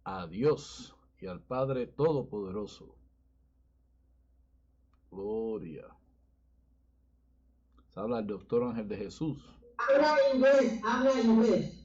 a Dios y al Padre Todopoderoso. Gloria. Se habla el doctor Ángel de Jesús. Habla inglés, habla inglés.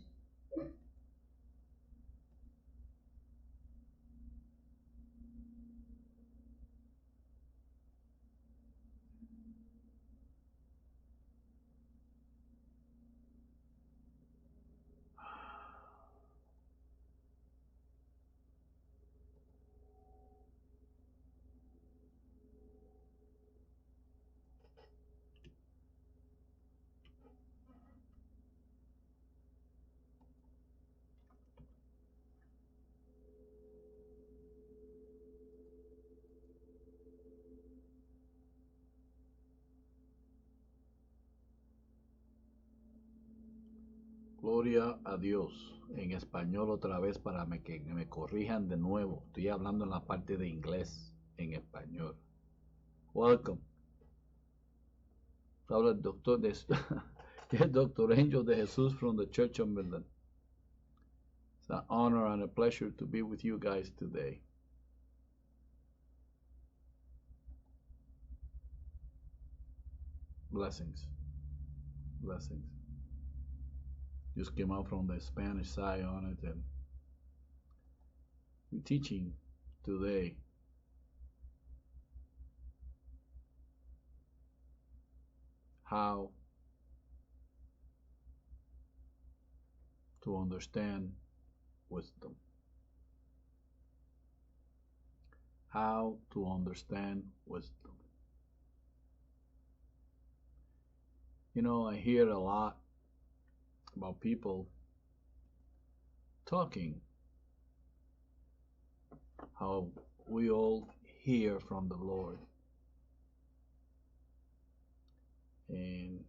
Gloria a Dios. En español otra vez para que me corrijan de nuevo. Estoy hablando en la parte de inglés, en español. Welcome. Habla el doctor el Dr. Angel de Jesús from the Church of Midland. It's an honor and a pleasure to be with you guys today. Blessings. Blessings. Just came out from the Spanish side on it, and we're teaching today how to understand wisdom. How to understand wisdom. You know, I hear a lot about people talking how we all hear from the Lord. And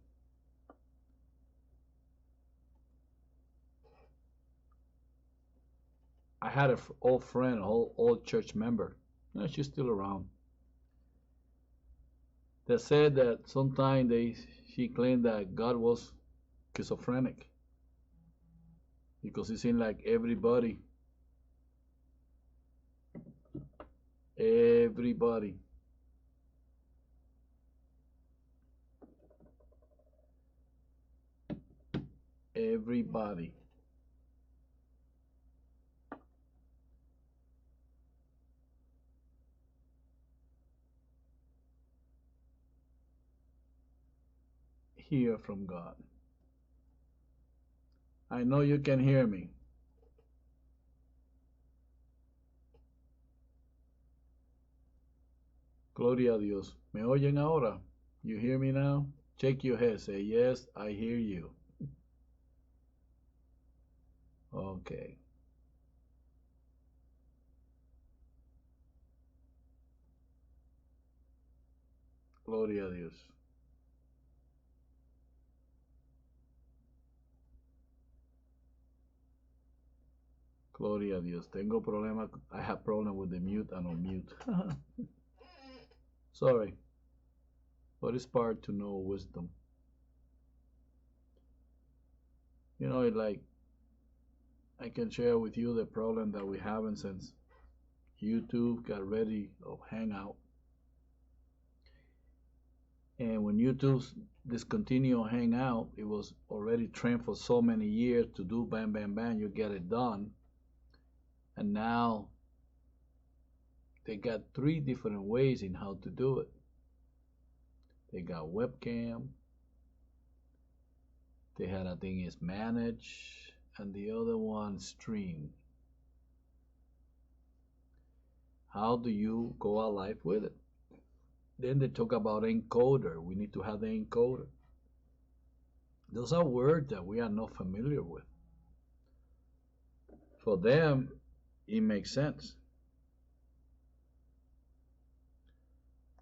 I had an old friend, an old church member, she's still around, that said that sometimes she claimed that God was schizophrenic because it seemed like everybody hear from God. I know you can hear me. Gloria a Dios. ¿Me oyen ahora? You hear me now? Shake your head. Say, yes, I hear you. Okay. Gloria a Dios. Gloria a Dios. Tengo problema. I have problem with the mute and unmute. Sorry. But it's part to know wisdom. You know, like, I can share with you the problem that we haven't since YouTube got ready of Hangout. And when YouTube discontinued Hangout, it was already trained for so many years to do bam, bam, bam, you get it done. And now they got 3 different ways in how to do it. They got webcam. They had, I think, is manage, and the other one stream. How do you go alive with it? Then they talk about encoder. We need to have the encoder. Those are words that we are not familiar with. For them, it makes sense.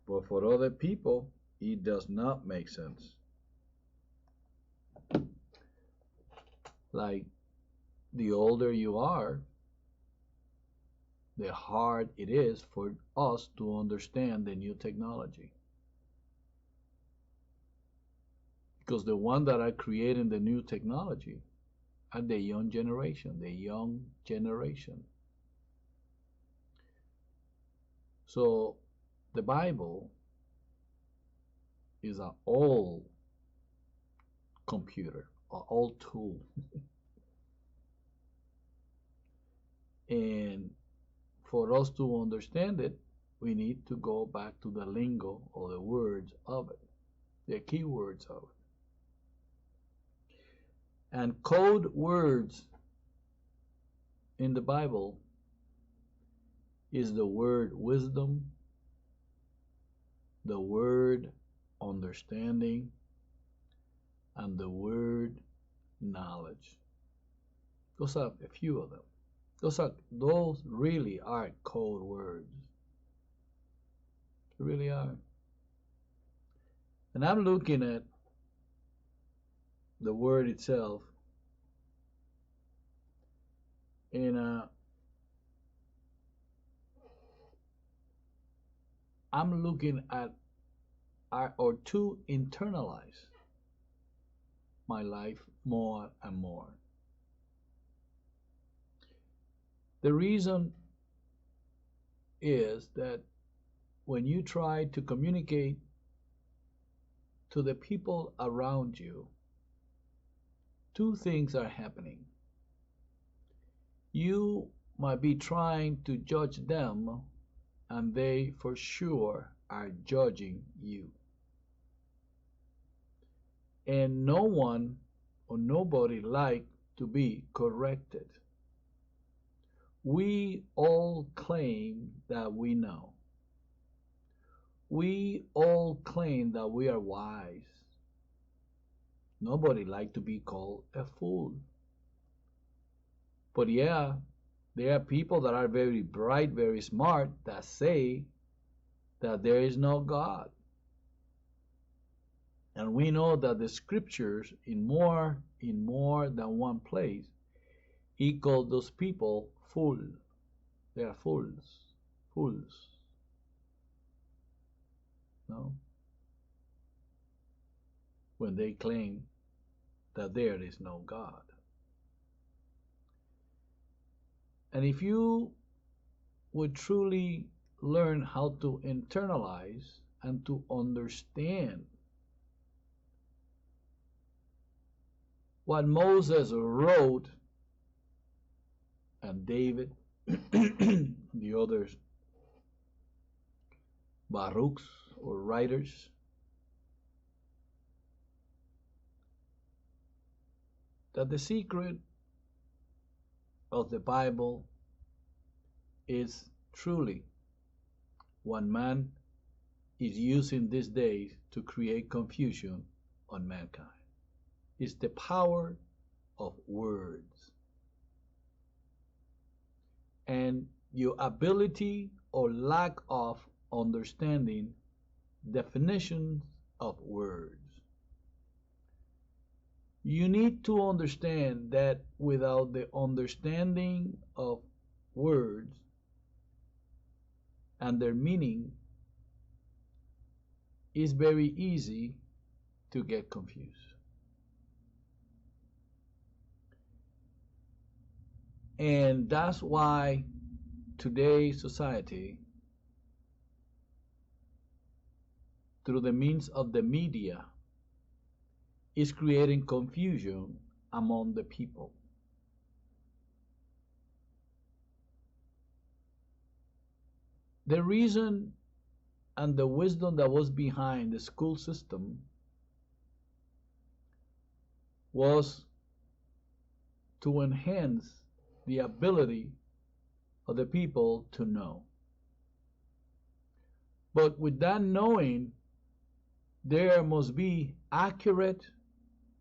But for other people, it does not make sense. Like, the older you are, the hard it is for us to understand the new technology. Because the one that are creating the new technology are the young generation, So the Bible is an old computer, an old tool. And for us to understand it, we need to go back to the lingo or the words of it, the key words of it. And code words in the Bible is the word wisdom, the word understanding, and the word knowledge. Those are a few of them. Those really are code words. They really are. And I'm looking at the word itself, and I'm looking at or to internalize my life more and more. The reason is that when you try to communicate to the people around you, two things are happening. You might be trying to judge them, and they for sure are judging you. And no one or nobody like to be corrected. We all claim that we know. We all claim that we are wise. Nobody like to be called a fool. But yeah, there are people that are very bright, very smart, that say that there is no God. And we know that the scriptures in more than one place equal those people fools. They are fools. Fools. No? When they claim that there is no God. And if you would truly learn how to internalize and to understand what Moses wrote, and David, the others, Baruchs or writers, that the secret of the Bible is truly what man is using these days to create confusion on mankind. It's the power of words. And your ability or lack of understanding definitions of words. You need to understand that without the understanding of words and their meaning, it's very easy to get confused. And that's why today's society, through the means of the media, is creating confusion among the people. The reason and the wisdom that was behind the school system was to enhance the ability of the people to know. But with that knowing, there must be accurate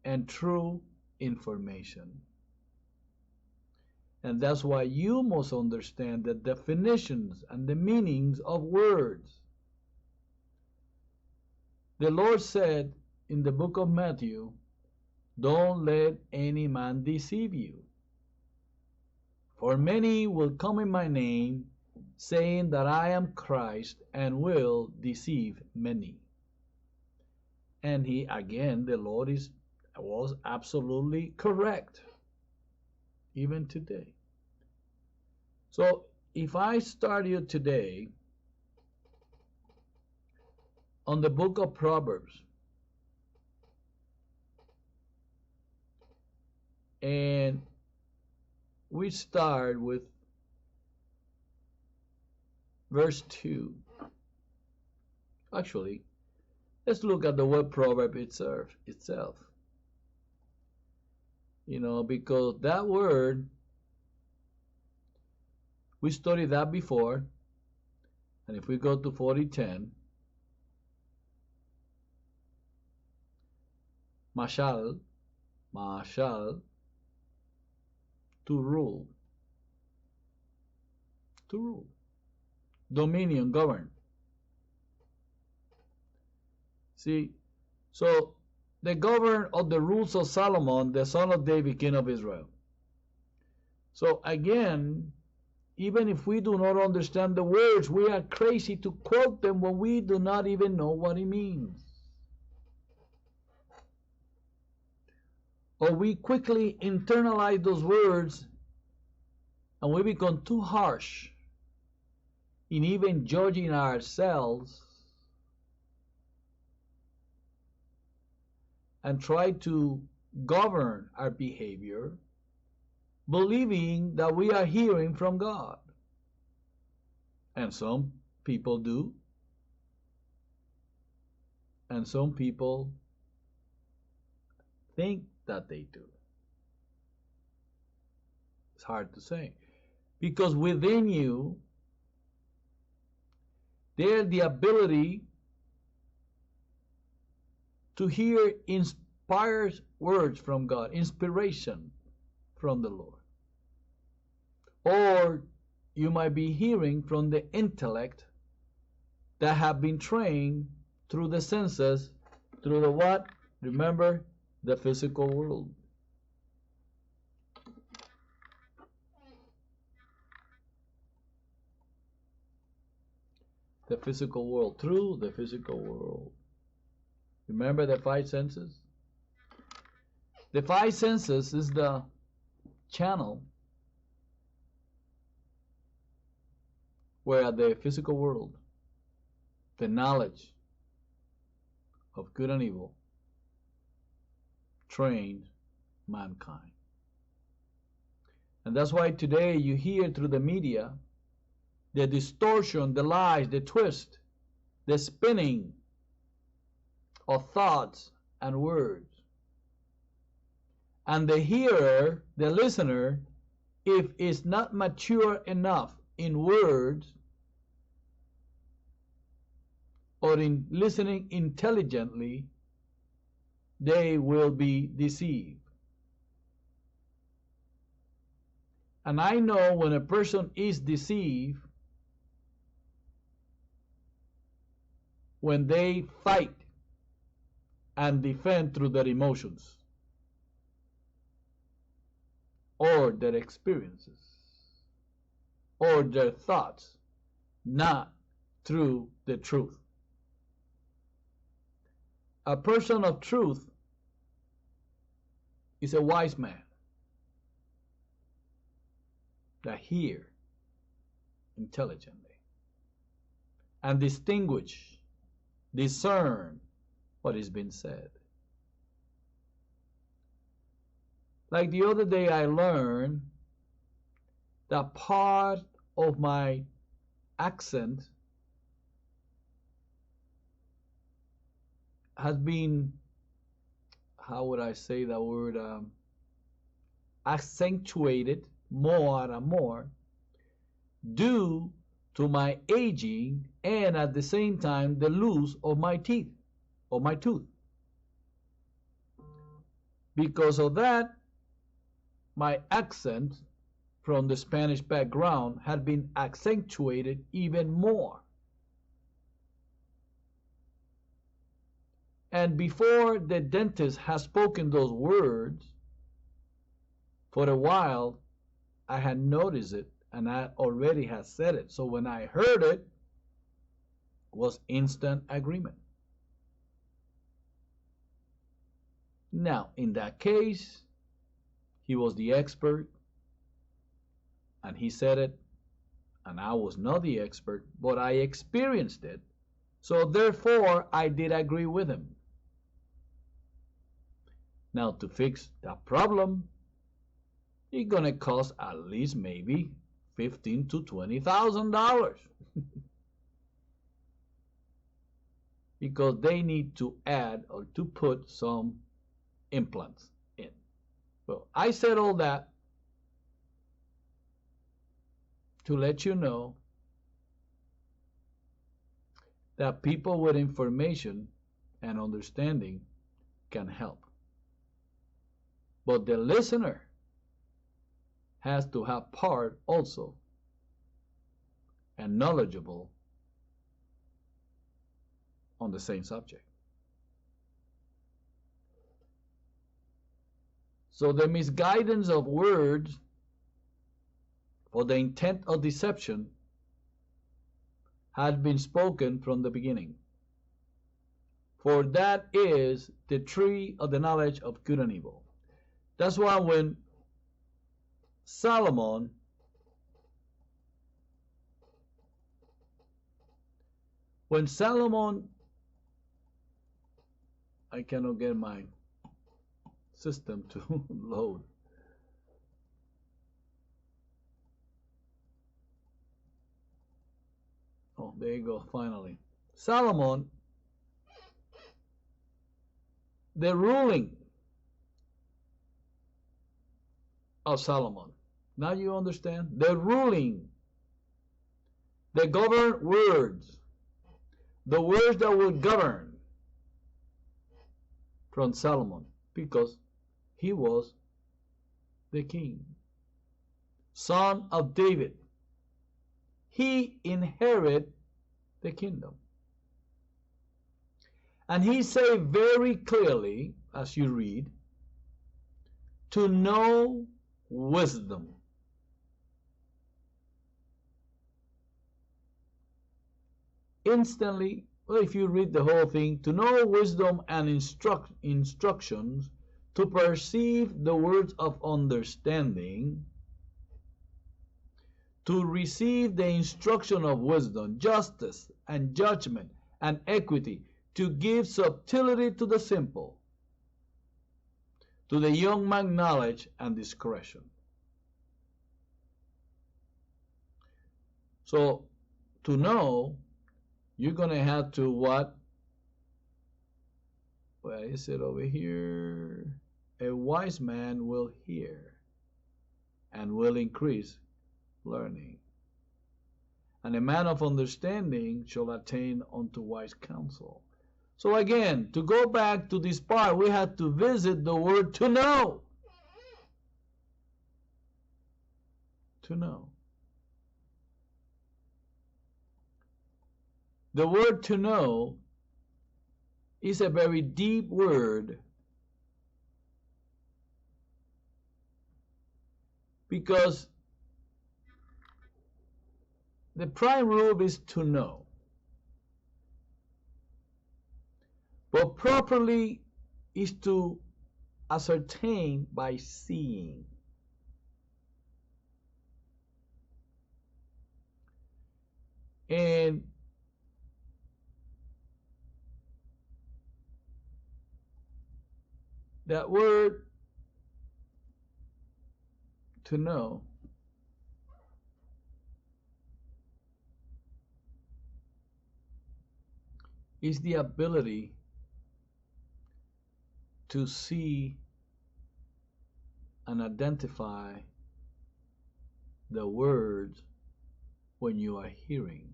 and true information. And that's why you must understand the definitions and the meanings of words. The Lord said in the book of Matthew, "Don't let any man deceive you. For many will come in my name, saying that I am Christ, and will deceive many." And the Lord was absolutely correct, even today. So if I start you today on the book of Proverbs. And we start with verse 2. Actually, let's look at the word proverb itself. Because that word, we studied that before. And if we go to 40:10, mashal, to rule, dominion, govern. See, so the govern of the rules of Solomon, the son of David, king of Israel. So again, even if we do not understand the words, we are crazy to quote them when we do not even know what it means. Or we quickly internalize those words and we become too harsh in even judging ourselves and try to govern our behavior, believing that we are hearing from God. And some people do. And some people think that they do. It's hard to say. Because within you, there's the ability to hear inspired words from God, inspiration from the Lord. Or you might be hearing from the intellect that have been trained through the senses, through the what? Remember, the physical world. The physical world, through the physical world. Remember the five senses? The five senses is the channel where the physical world, the knowledge of good and evil, trained mankind. And that's why today you hear through the media the distortion, the lies, the twist, the spinning of thoughts and words. And the hearer, the listener, if is not mature enough in words or in listening intelligently, they will be deceived. And I know when a person is deceived when they fight and defend through their emotions or their experiences or their thoughts, not through the truth. A person of truth is a wise man that hear intelligently and discern what is being said. Like the other day I learned that part of my accent has been, how would I say that word, accentuated more and more due to my aging and at the same time the loss of my teeth or my tooth. Because of that, my accent from the Spanish background had been accentuated even more. And before the dentist has spoken those words, for a while I had noticed it and I already had said it. So when I heard it, was instant agreement. Now, in that case, he was the expert and he said it, and I was not the expert, but I experienced it So therefore, I did agree with him. Now, to fix that problem, it's gonna cost at least maybe $15,000 to $20,000 because they need to add or to put some implants in. Well, I said all that to let you know that people with information and understanding can help. But the listener has to have part also and knowledgeable on the same subject. So the misguidance of words for the intent of deception had been spoken from the beginning. For that is the tree of the knowledge of good and evil. That's why when Solomon I cannot get my system to load. Oh, there you go, finally. Solomon, the ruling of Solomon. Now you understand? The ruling, the governed words, the words that will govern from Solomon, because he was the king, son of David. He inherited the kingdom. And he said very clearly, as you read, to know wisdom. Instantly, well, if you read the whole thing, to know wisdom and instructions, to perceive the words of understanding, to receive the instruction of wisdom, justice, and judgment, and equity, to give subtilty to the simple, to the young man knowledge and discretion. So, to know, you're going to have to what? Where is it over here? A wise man will hear and will increase learning. And a man of understanding shall attain unto wise counsel. So again, to go back to this part, we have to visit the word to know. To know. The word to know is a very deep word because the prime rule is to know. But properly is to ascertain by seeing. And that word to know is the ability to see and identify the words when you are hearing.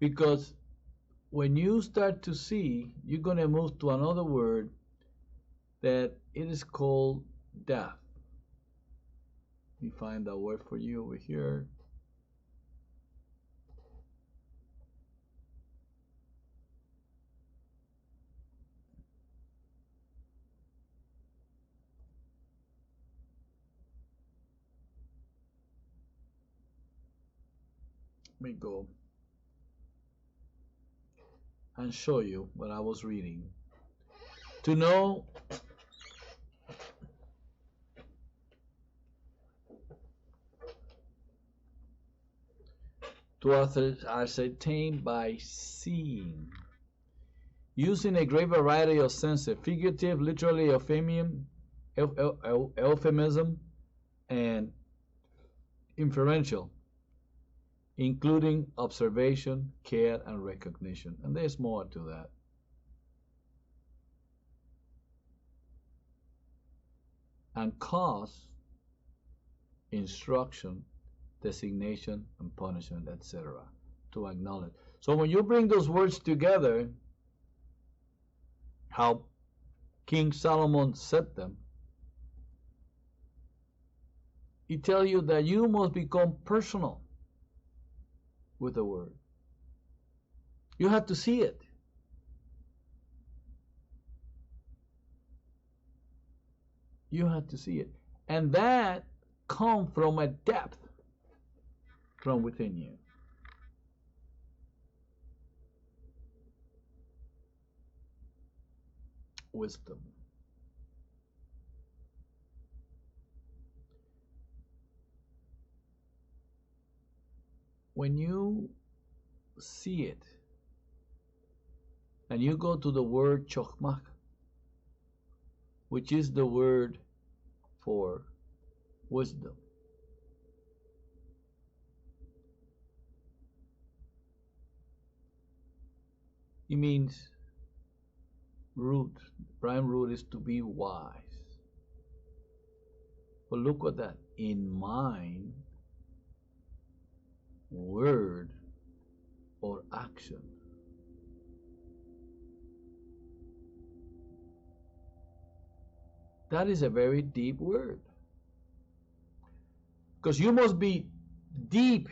Because when you start to see, you're going to move to another word that it is called death. Let me find that word for you over here. Let me go and show you what I was reading. To know to ascertain by seeing, using a great variety of senses, figurative, literally, euphemism, and inferential, including observation, care, and recognition. And there's more to that. And cause, instruction, designation, and punishment, etc. to acknowledge. So when you bring those words together, how King Solomon said them, he tells you that you must become personal with the word. You have to see it. You have to see it. And that comes from a depth from within you. Wisdom. When you see it, and you go to the word chokmak, which is the word for wisdom, it means root. Prime root is to be wise. But look at that. In mind, word, or action. That is a very deep word. Because you must be deep.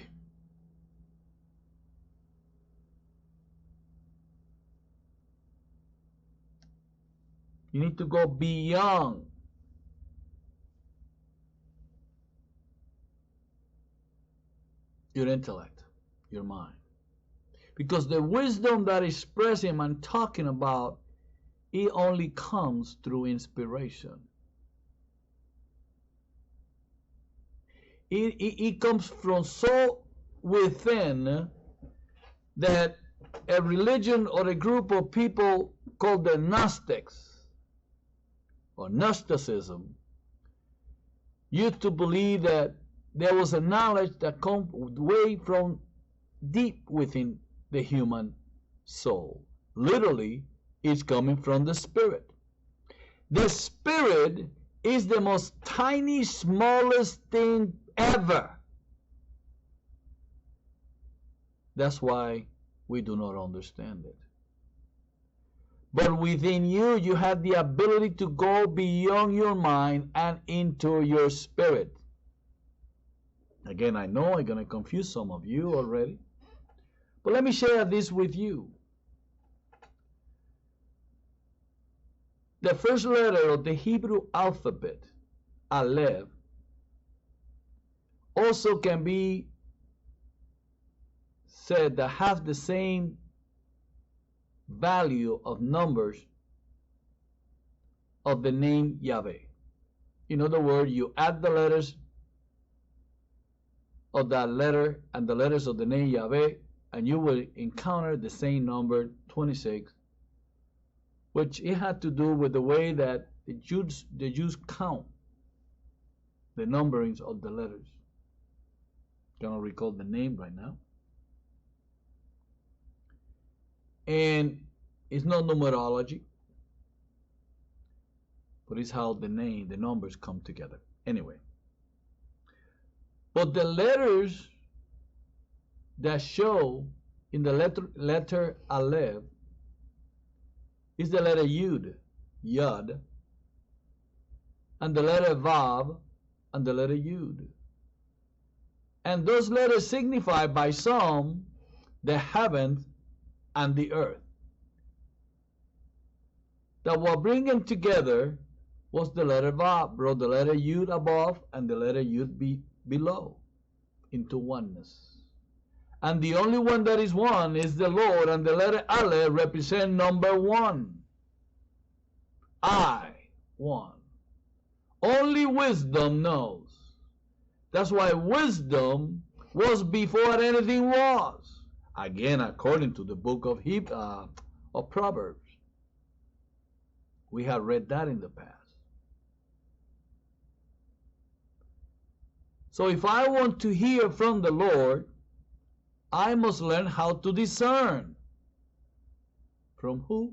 You need to go beyond your intellect, your mind. Because the wisdom that is present and talking about, it only comes through inspiration. It comes from so within that a religion or a group of people called the Gnostics or Gnosticism used to believe that there was a knowledge that comes way from deep within the human soul. Literally, it's coming from the spirit. The spirit is the most tiny, smallest thing ever. That's why we do not understand it. But within you, you have the ability to go beyond your mind and into your spirit. Again, I know I'm going to confuse some of you already. But let me share this with you. The first letter of the Hebrew alphabet, Aleph, also can be said that have the same value of numbers of the name Yahweh. In other words, you add the letters of that letter and the letters of the name Yahweh, and you will encounter the same number, 26, which it had to do with the way that the Jews count the numberings of the letters. Cannot recall the name right now. And it's not numerology, but it's how the numbers come together. Anyway. But the letters that show in the letter Aleph is the letter Yud, Yad, and the letter Vav, and the letter Yud. And those letters signify by some the heavens and the earth. That what bring them together was the letter Vav, brought the letter Yud above and the letter Yud below into oneness. And the only one that is one is the Lord, and the letter Aleph represents number one. I, one. Only wisdom knows. That's why wisdom was before anything was. Again, according to the book of Proverbs. We have read that in the past. So if I want to hear from the Lord, I must learn how to discern from who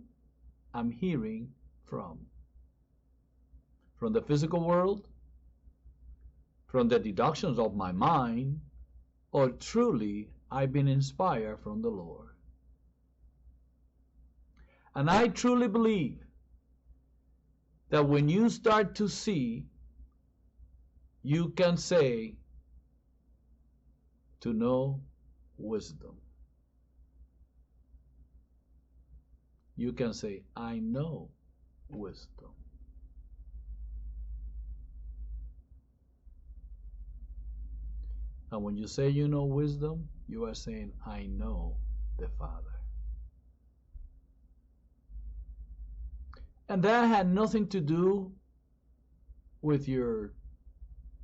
I'm hearing from. From the physical world, from the deductions of my mind, or truly I've been inspired from the Lord. And I truly believe that when you start to see, you can say, to know wisdom. You can say, I know wisdom. And when you say you know wisdom, you are saying, I know the Father. And that had nothing to do with your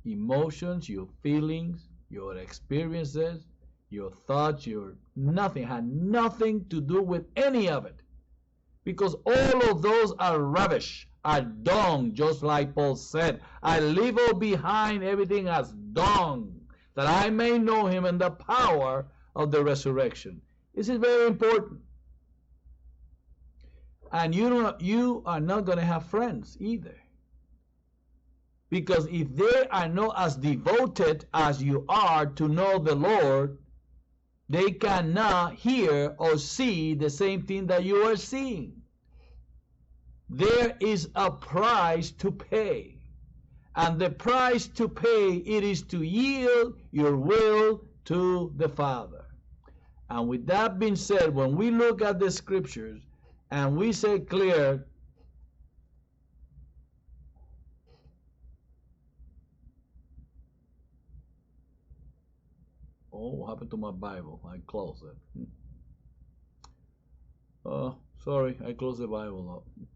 emotions, your feelings, your experiences, your thoughts, nothing. Had nothing to do with any of it. Because all of those are rubbish, are dung, just like Paul said. I leave all behind everything as dung, that I may know him and the power of the resurrection. This is very important. And you are not going to have friends either. Because if they are not as devoted as you are to know the Lord, they cannot hear or see the same thing that you are seeing. There is a price to pay. And the price to pay, it is to yield your will to the Father. And with that being said, when we look at the scriptures and we say clear, oh, what happened to my Bible? I closed it. Sorry, I closed the Bible up.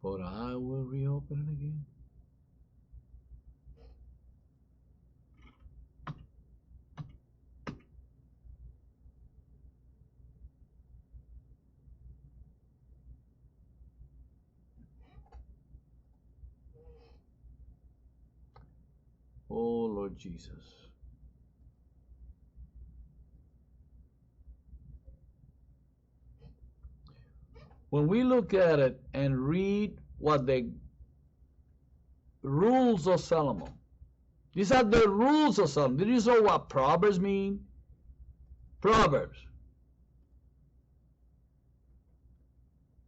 But I will reopen it again. Oh, Lord Jesus. When we look at it and read what the rules of Solomon, these are the rules of Solomon. Did you know what Proverbs mean? Proverbs.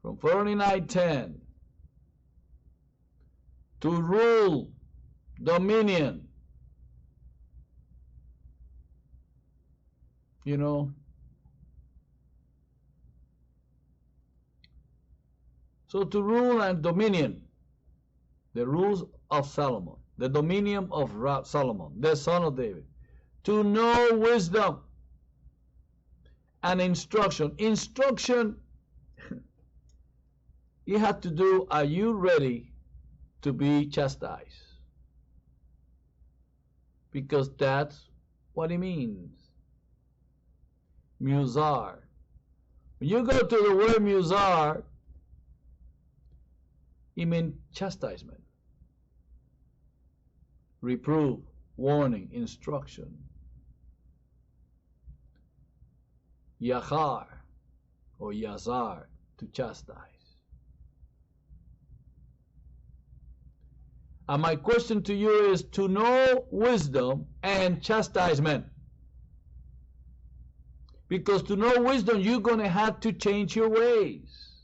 From 49:10. To rule, dominion. You know. So to rule and dominion, the rules of Solomon, the dominion of Solomon, the son of David. To know wisdom and instruction. Instruction, you have to do, are you ready to be chastised? Because that's what it means. Musar. When you go to the word musar, it means chastisement, reproof, warning, instruction. Yachar or yazar, to chastise. And my question to you is to know wisdom and chastisement. Because to know wisdom, you're going to have to change your ways.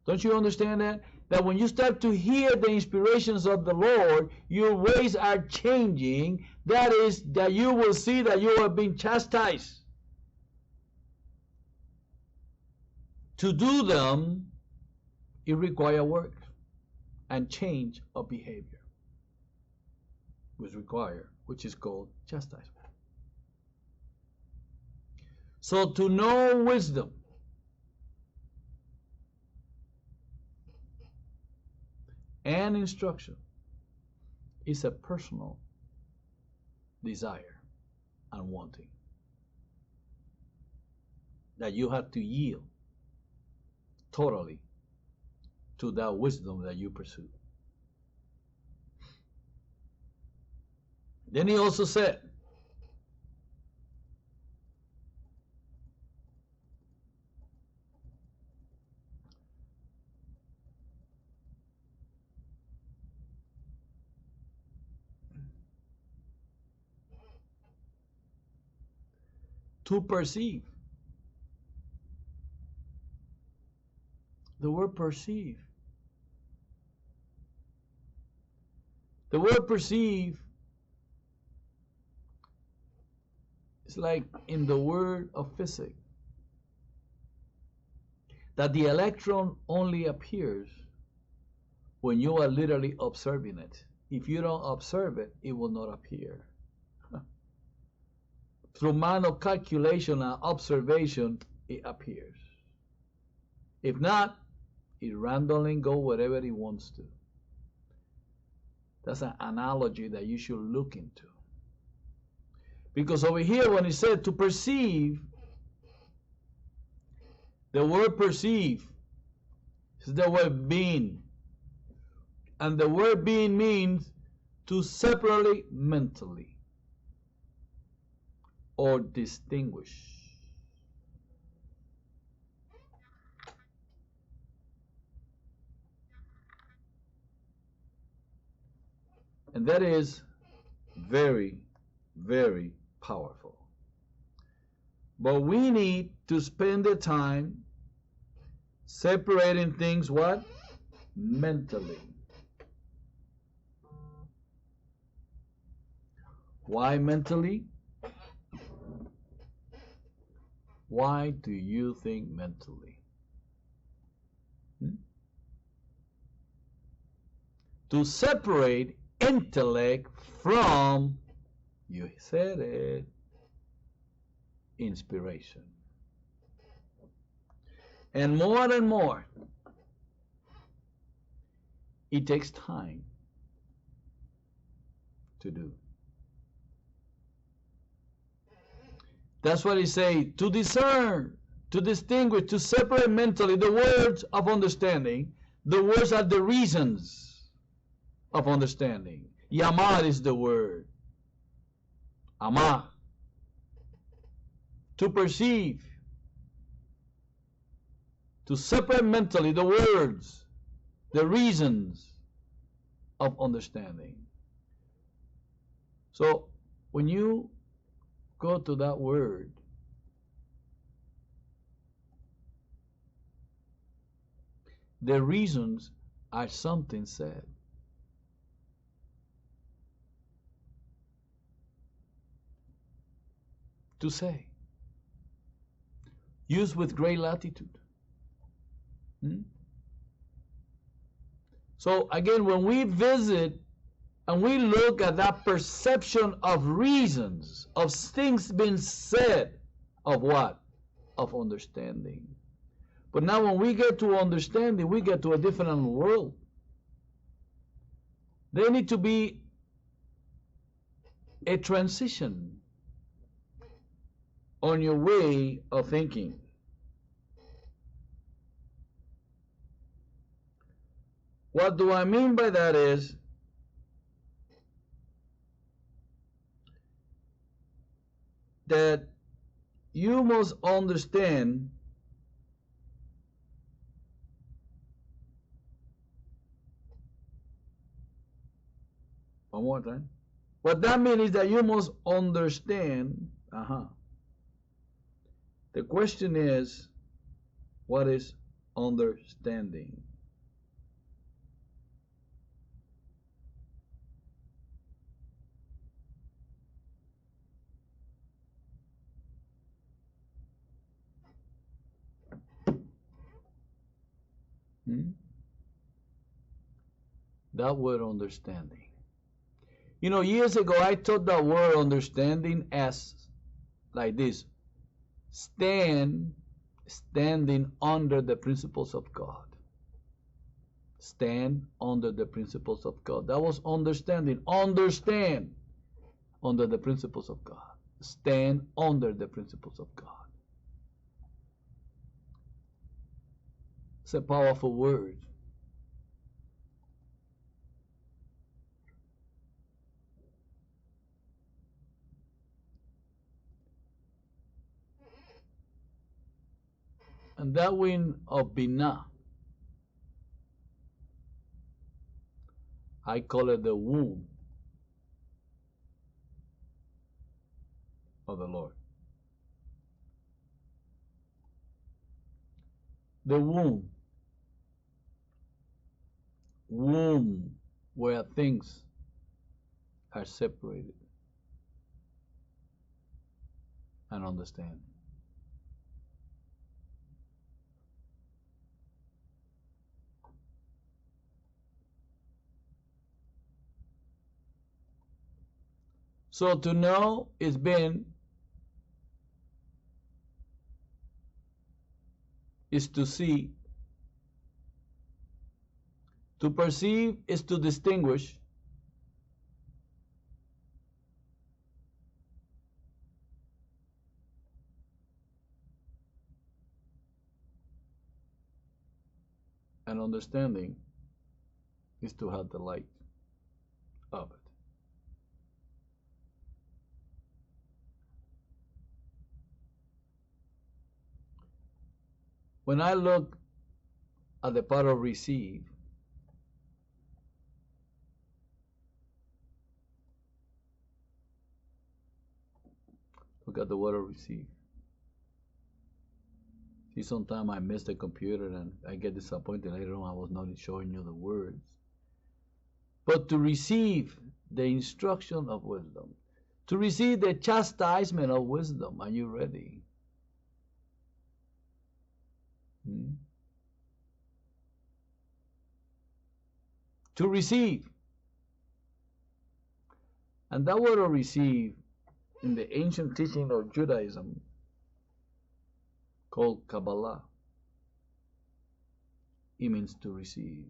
Don't you understand that? That when you start to hear the inspirations of the Lord, your ways are changing. That is, that you will see that you are being chastised. To do them, it requires work and change of behavior, which is called chastisement. So to know wisdom and instruction is a personal desire and wanting that you have to yield totally to that wisdom that you pursue. Then he also said, to perceive. The word perceive. The word perceive is like in the word of physics, that the electron only appears when you are literally observing it. If you don't observe it, it will not appear. Through manual calculation and observation, it appears. If not, it randomly goes wherever it wants to. That's an analogy that you should look into. Because over here, when it said to perceive, the word perceive is the word being. And the word being means to separately mentally or distinguish. And that is very, very powerful. But we need to spend the time separating things what? Mentally. Why mentally? Why do you think mentally? To separate intellect from, you said it, inspiration. And more, it takes time to do. That's what he say, to discern, to distinguish, to separate mentally the words of understanding. The words are the reasons of understanding. Yamar is the word. Amar. To perceive. To separate mentally the words, the reasons of understanding. So when you go to that word, the reasons are something said. To say. Used with great latitude. So again, when we visit and we look at that perception of reasons, of things being said, of what? Of understanding. But now when we get to understanding, we get to a different world. There need to be a transition on your way of thinking. What do I mean by that is that you must understand one more time. What that means is that you must understand. The question is, what is understanding? That word understanding. You know, years ago I taught that word understanding as like this: standing under the principles of God. Stand under the principles of God. That was understanding. Understand under the principles of God. Stand under the principles of God. It's a powerful word. And that wind of Binah, I call it the womb of the Lord. The womb. Womb, where things are separated and understand. So to know is to see. To perceive is to distinguish. And understanding is to have the light of it. When I look at the part of receive, look at the word of receive. See, sometimes I miss the computer and I get disappointed later on. I was not showing you the words. But to receive the instruction of wisdom, to receive the chastisement of wisdom, are you ready? To receive. And that word of receive in the ancient teaching of Judaism called Kabbalah, it means to receive.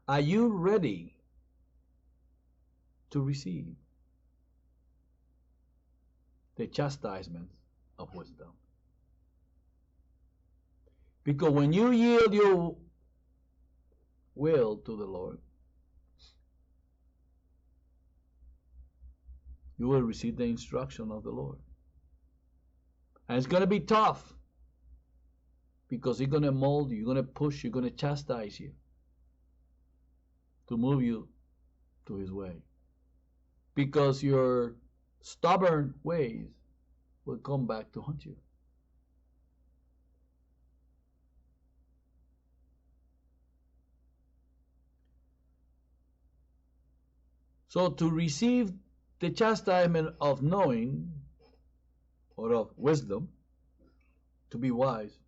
Are you ready to receive the chastisement of wisdom? Because when you yield your will to the Lord, you will receive the instruction of the Lord. And it's going to be tough because He's going to mold you, He's going to push you, He's going to chastise you to move you to His way. Because your stubborn ways will come back to haunt you. So to receive the chastisement of knowing or of wisdom, to be wise,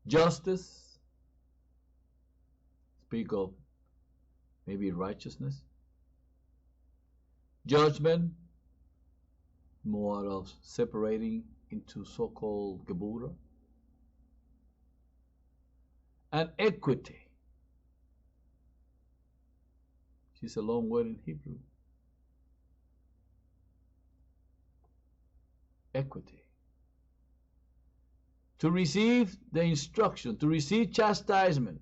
justice, speak of maybe righteousness, judgment, more of separating into so-called Gebura, and equity. It's a long word in Hebrew. Equity. To receive the instruction, to receive chastisement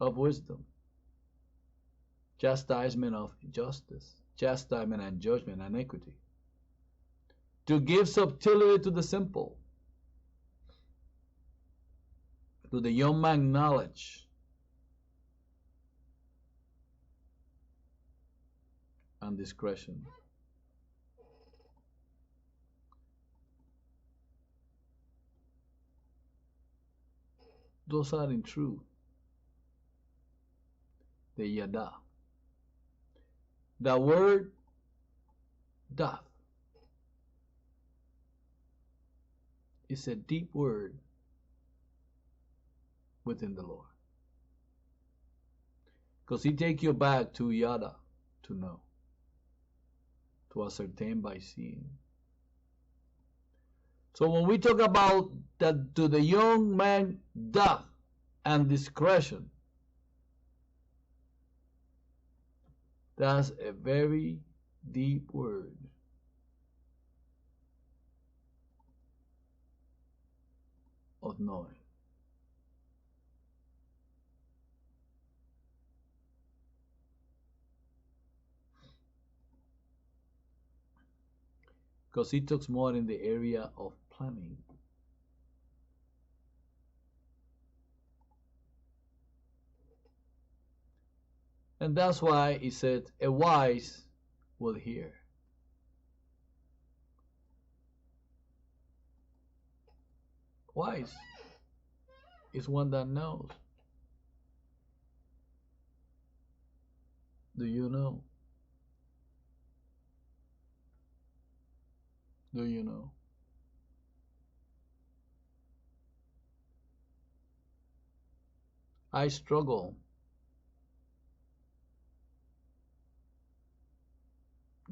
of wisdom, chastisement of justice, chastisement and judgment and equity. To give subtilty to the simple, to the young man knowledge, and discretion. Those are in truth the yada. The word doth is a deep word within the Lord. Because He takes you back to yada, to know, to ascertain by seeing. So when we talk about that to the young man doth, and discretion. That's a very deep word. Of knowing. Because he talks more in the area of planning. And that's why he said, a wise will hear. Wise is one that knows. Do you know? Do you know? I struggle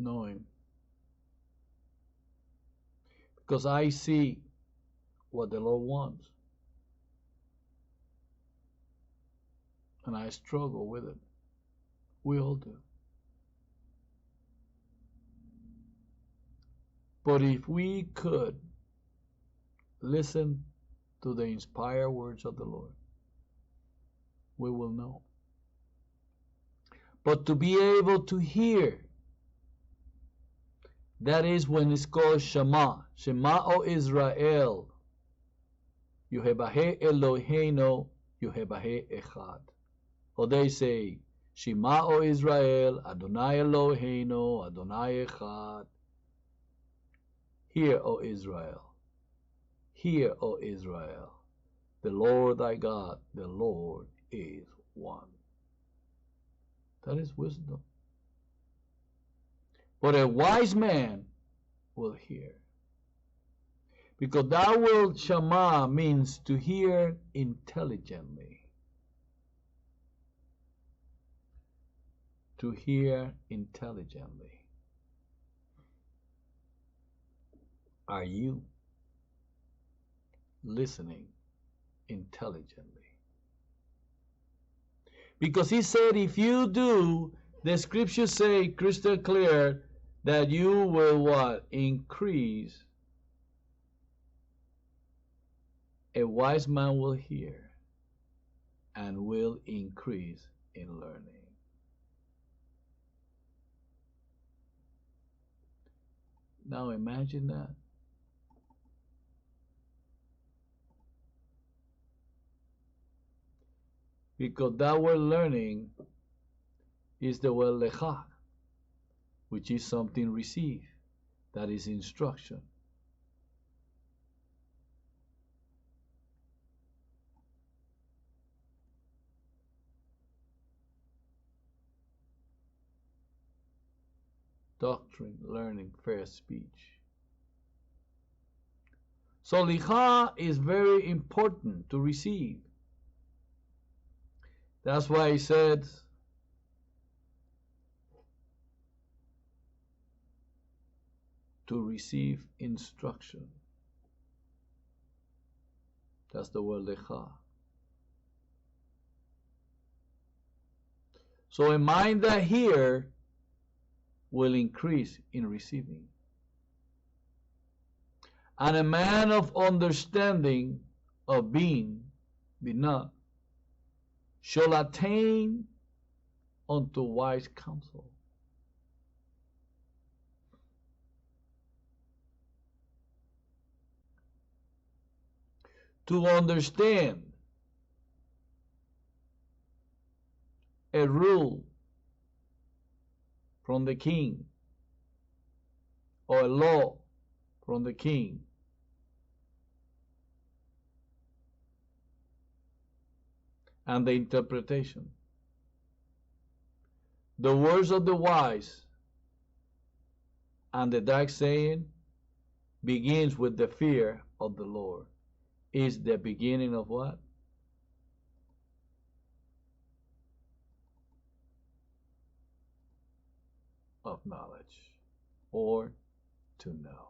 knowing, because I see what the Lord wants, and I struggle with it. We all do. But if we could listen to the inspired words of the Lord, we will know. But to be able to hear, that is when it's called Shema. Shema, O Israel, Yehovah Eloheinu, Yehovah Echad. Or they say, Shema, O Israel, Adonai Eloheinu, Adonai Echad. Hear, O Israel. Hear, O Israel. The Lord thy God, the Lord is one. That is wisdom. But a wise man will hear. Because that word Shema means to hear intelligently. To hear intelligently. Are you listening intelligently? Because he said, if you do, the scriptures say crystal clear that you will what? Increase. A wise man will hear and will increase in learning. Now imagine that. Because that word learning is the word lecha, which is something received, that is instruction. Doctrine, learning, fair speech. So lecha is very important to receive. That's why he said, to receive instruction. That's the word lecha. So a mind that hears will increase in receiving. And a man of understanding, of being, binah, shall attain unto wise counsel. To understand a rule from the king or a law from the king, and the interpretation. The words of the wise and the dark saying begins with the fear of the Lord. Is the beginning of what? Of knowledge, or to know.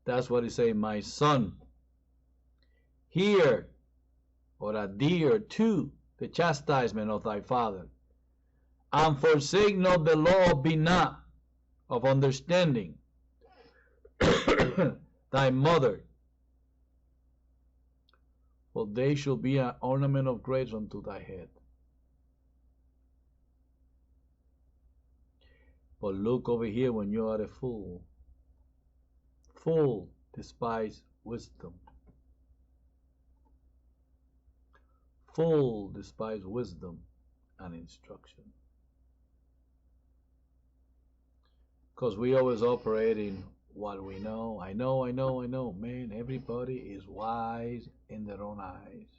That's what he say, my son, hear or adhere to the chastisement of thy father, and forsake not the law, be not of understanding thy mother, for they shall be an ornament of grace unto thy head. But look over here when you are a fool. Fool, despise wisdom. Fool, despise wisdom and instruction. Because we always operate in what we know. I know. Man, everybody is wise in their own eyes.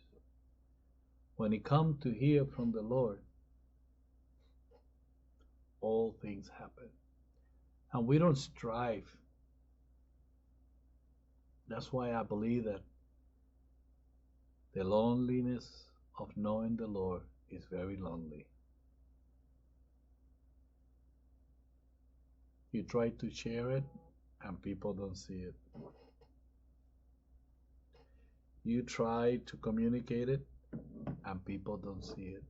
When it comes to hear from the Lord, all things happen. And we don't strive. That's why I believe that the loneliness of knowing the Lord is very lonely. You try to share it and people don't see it. You try to communicate it and people don't see it,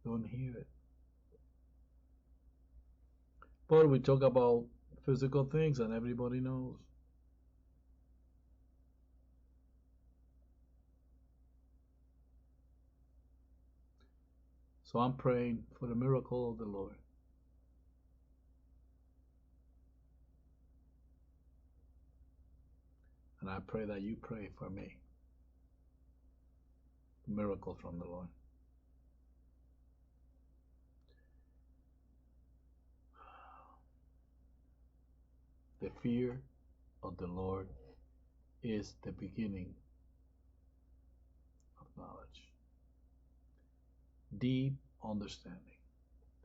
don't hear it. But we talk about physical things and everybody knows. So I'm praying for the miracle of the Lord. And I pray that you pray for me. Miracle from the Lord. The fear of the Lord is the beginning of knowledge. Deep understanding.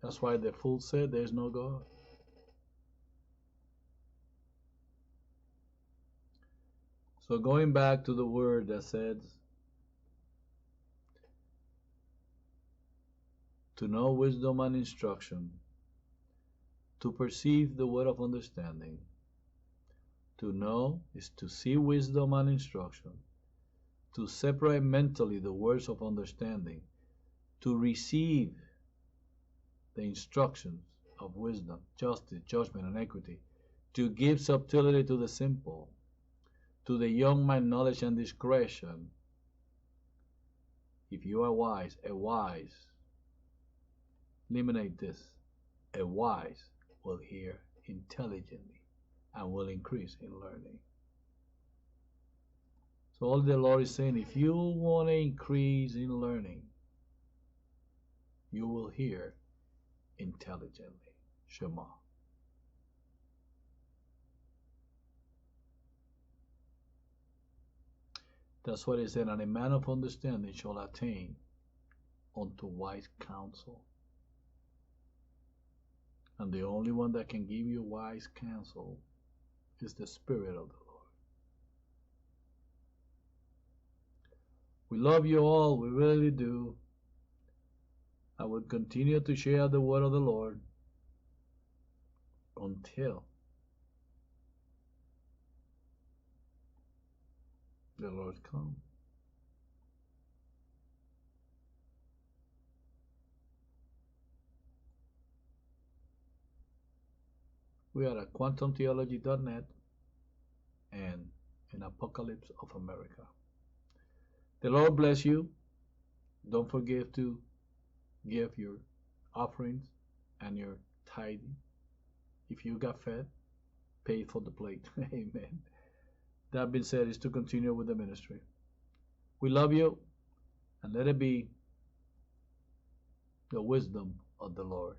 That's why the fool said there's no God. So going back to the word that says, to know wisdom and instruction, to perceive the word of understanding. To know is to see wisdom and instruction, to separate mentally the words of understanding, to receive the instructions of wisdom, justice, judgment, and equity, to give subtilty to the simple, to the young man knowledge and discretion. If you are wise, eliminate this, a wise will hear intelligently and will increase in learning. So all the Lord is saying, if you want to increase in learning, you will hear intelligently. Shema. That's what he said, and a man of understanding shall attain unto wise counsel. And the only one that can give you wise counsel is the Spirit of the Lord. We love you all, we really do. I would continue to share the word of the Lord until the Lord comes. We are at quantumtheology.net and in Apocalypse of America. The Lord bless you. Don't forget to give your offerings and your tithing. If you got fed, pay for the plate. Amen. That being said, is to continue with the ministry. We love you, and let it be the wisdom of the Lord